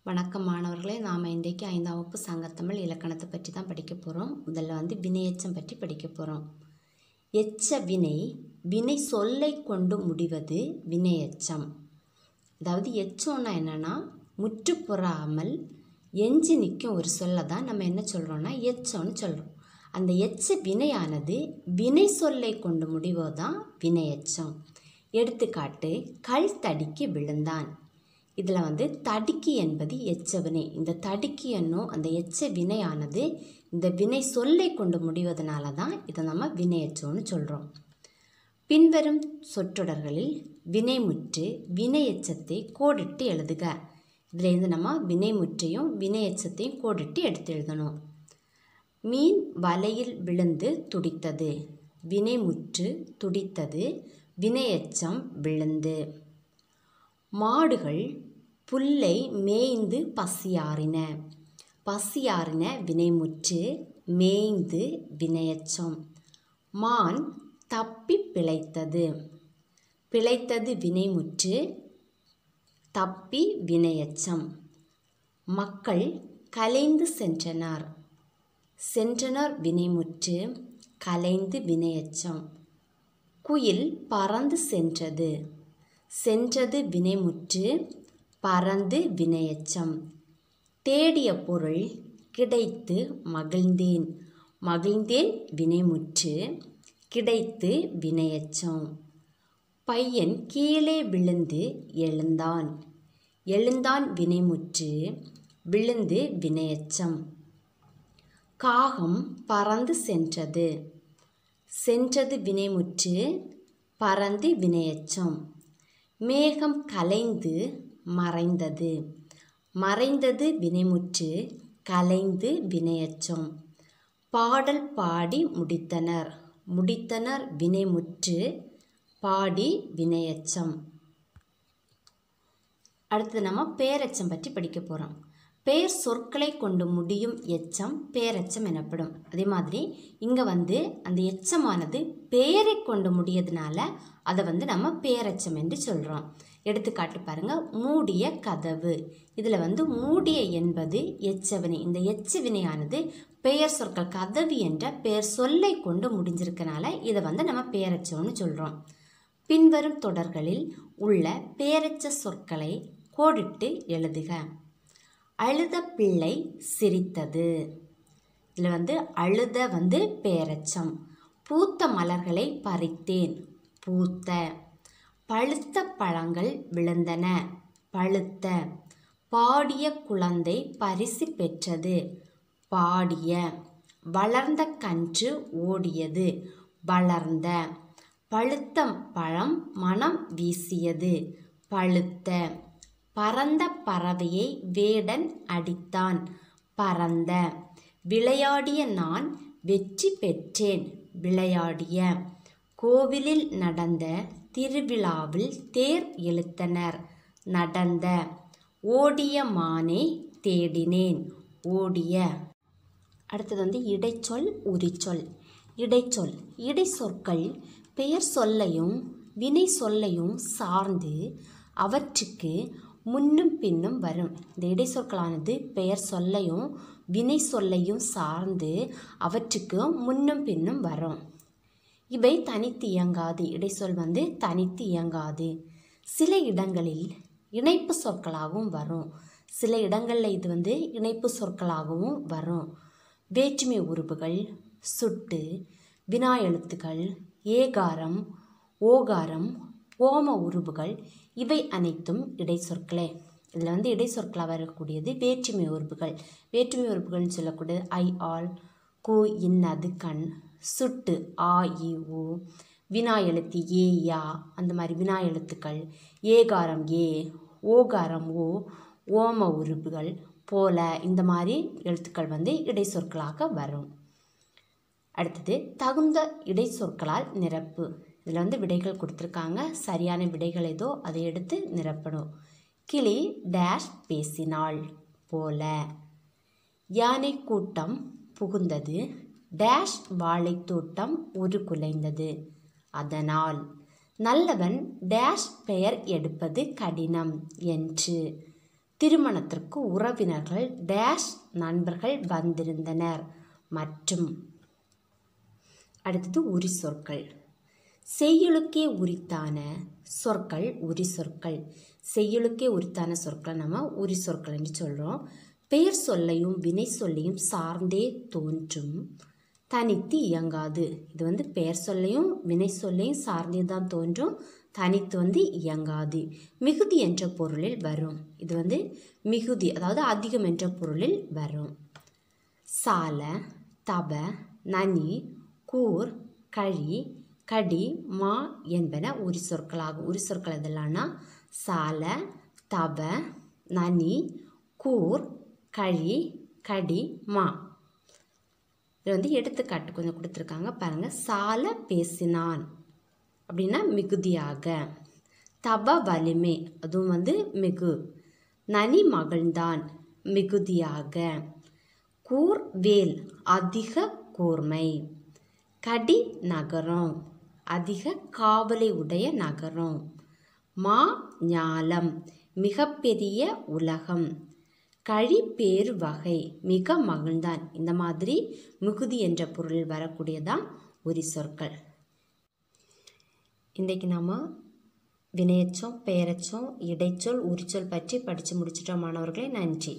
வணக்கம் மாணவர்களே, நாம் இன்றைக்கு 5ஆம் வகுப்பு சங்கத்தமிழ் இலக்கணத்தை பற்றி தான் படிக்க போகிறோம். முதல்ல வினையெச்சம் பற்றி படிக்க போகிறோம். எச்ச வினை வினை சொல்லை கொண்டு முடிவது வினையெச்சம். அதாவது எச்சம்னா என்னென்னா, முற்றுப்புறாமல் எஞ்சி நிற்கும் ஒரு சொல்லை தான் நம்ம என்ன சொல்கிறோன்னா எச்சம்னு சொல்கிறோம். அந்த எச்ச வினையானது வினை சொல்லை கொண்டு முடிவதுதான் வினையெச்சம். எடுத்துக்காட்டு, கல் தடிக்கு விழுந்தான். இதில் தடுக்கி என்பது எச்ச வினை. இந்த தடுக்கி என்னும் அந்த எச்ச வினையானது இந்த வினை சொல்லை கொண்டு முடிவதனால தான் இதை நம்ம வினையெச்சம்னு சொல்கிறோம். பின்வரும் சொற்றொடர்களில் வினைமுற்று வினையெச்சத்தை கோடிட்டு எழுதுக. இதிலேருந்து நம்ம வினைமுற்றையும் வினையெச்சத்தையும் கோடிட்டு எடுத்து எழுதணும். மீன் வலையில் விழுந்து துடித்தது. வினைமுற்று துடித்தது, வினையெச்சம் விழுந்து. மாடுகள் புல்லை மேய்ந்து பசியாறின. பசியாறின வினைமுற்று, மேய்ந்து வினையெச்சம். மான் தப்பி பிழைத்தது. பிழைத்தது வினைமுற்று, தப்பி வினையெச்சம். மக்கள் கலைந்து சென்றனர். சென்றனர் வினைமுற்று, கலைந்து வினையெச்சம். குயில் பறந்து சென்றது. சென்றது வினைமுற்று, பறந்து வினையெச்சம். தேடிய பொருள் கிடைத்து மகிழ்ந்தேன். மகிழ்ந்தேன் வினைமுற்று, கிடைத்து வினையெச்சம். பையன் கீழே விழுந்து எழுந்தான். எழுந்தான் வினைமுற்று, விழுந்து வினையெச்சம். காகம் பறந்து சென்றது. சென்றது வினைமுற்று, பறந்து வினையெச்சம். மேகம் கலைந்து மறைந்தது. மறைந்தது வினைமுற்று, கலைந்து வினையெச்சம். பாடல் பாடி முடித்தனர். முடித்தனர் வினைமுற்று, பாடி வினையெச்சம். அடுத்து நம்ம பெயரெச்சம் பற்றி படிக்க போகிறோம். பெயர் சொற்களை கொண்டு முடியும் எச்சம் பெயரெச்சம் எனப்படும். அதே மாதிரி இங்கே அந்த எச்சமானது பெயரை கொண்டு முடியதுனால அதை நம்ம பெயரெச்சம் என்று சொல்கிறோம். எடுத்துக்காட்டு பாருங்க, மூடிய கதவு. இதில் மூடிய என்பது எச்சவினை. இந்த எச்சவினையானது பெயர் சொற்கள் கதவு என்ற பெயர் சொல்லை கொண்டு முடிஞ்சிருக்கனால இதை நம்ம பெயரெச்சம்னு சொல்கிறோம். பின்வரும் தொடர்களில் உள்ள பெயரெச்ச சொற்களை கோடிட்டு எழுதுக. அழுத பிள்ளை சிரித்தது. இதில் அழுத பெயரெச்சம். பூத்த மலர்களை பறித்தேன். பூத்த. பழுத்த பழங்கள் விழுந்தன. பழுத்த. பாடிய குழந்தை பரிசு பெற்றது. பாடிய. வளர்ந்த கன்று ஓடியது. வளர்ந்த. பழுத்த பழம் மனம் வீசியது. பழுத்த. பறந்த பறவையை வேடன் அடித்தான். பறந்த. விளையாடிய நான் வெற்றி பெற்றேன். விளையாடிய. கோவிலில் நடந்த திருவிழாவில் தேர் இழுத்தனர். நடந்த. ஓடிய மானை தேடினேன். ஓடிய. அடுத்தது இடைச்சொல் உரிச்சொல். இடைச்சொல் இடை சொற்கள் பெயர் சொல்லையும் வினை சொல்லையும் சார்ந்து அவற்றுக்கு முன்னும் பின்னும் வரும். இந்த இடை சொற்களானது பெயர் சொல்லையும் வினை சொல்லையும் சார்ந்து அவற்றுக்கு முன்னும் பின்னும் வரும். இவை தனித்து இயங்காது. இடைச்சொல் தனித்து இயங்காது. சில இடங்களில் இணைப்பு சொற்களாகவும் வரும். சில இடங்களில் இது இணைப்பு சொற்களாகவும் வரும். வேற்றுமை உருபுகள், சுட்டு, வினா எழுத்துக்கள், ஏகாரம், ஓகாரம், ஓம உருபுகள் இவை அனைத்தும் இடை சொற்களே. இதில் இடை சொற்களாக வரக்கூடியது வேற்றுமை உறுப்புகள். வேற்றுமை உறுப்புகள்னு சொல்லக்கூடியது ஐ, ஆல், கு, இன், அது, கண். சுட்டு ஆ, இ, ஊ. வினா எழுத்து ஏ, யா, அந்த மாதிரி வினா எழுத்துக்கள். ஏகாரம் ஏ, ஓகாரம் ஓ, ஓம உறுப்புகள் போல இந்த மாதிரி எழுத்துக்கள் இடை சொற்களாக வரும். அடுத்தது தகுந்த இடை சொற்களால் நிரப்பு. இதில் விடைகள் கொடுத்துருக்காங்க. சரியான விடைகள் ஏதோ அதை எடுத்து நிரப்பணும். கிளி டேஷ் பேசினாள் போல. யானை கூட்டம் புகுந்தது. டேஷ் வாழைத்தோட்டம் உருக்குலைந்தது. அதனால். நல்லவன் டேஷ் பெயர் எடுப்பது கடினம் என்று. திருமணத்திற்கு உறவினர்கள் டேஷ் நண்பர்கள் வந்திருந்தனர் மற்றும். அடுத்தது உரி சொற்கள். செய்யுளுக்கே உரித்தான சொற்கள் உரி சொற்கள். செய்யுளுக்கே உரித்தான சொற்கள் நம்ம உரி சொற்கள் என்று சொல்கிறோம். பெயர் சொல்லையும் வினை சொல்லையும் சார்ந்தே தோன்றும், தனித்து இயங்காது. இது பெயர் சொல்லையும் வினை சொல்லையும் சார்ந்தே தான் தோன்றும், தனித்து இயங்காது. மிகுதி என்ற பொருளில் வரும். இது மிகுதி, அதாவது அதிகம் என்ற பொருளில் வரும். சால, தப, நனி, கூர், கழி, கடி, மா என்பன உரி சொற்களாகும். உரி சொற்கள் எதெல்லாம்னா சால, தப, நனி, கூர், கழி, கடி, மா. இது எடுத்துக்காட்டு கொஞ்சம் கொடுத்துருக்காங்க பாருங்க. சால பேசினான் அப்படின்னா மிகுதியாக. தப வலிமை, அதுவும் மிகு. நனி மகிழ்ந்தான் மிகுதியாக. கூர் வேல் அதிக கூர்மை. கடி நகரம் அதிக காவலை உடைய நகரம். மா ஞாலம் மிகப்பெரிய உலகம். கழி பேரு வகை மிக மகிழ்ந்தான். இந்த மாதிரி மிகுதி என்ற பொருளில் வரக்கூடியதான் உரி சொற்கள். இன்றைக்கு நாம் வினையெச்சம், பெயரெச்சம், இடைச்சொல், உரிச்சொல் பற்றி படித்து முடிச்சிட்டோம் மாணவர்களே. நன்றி.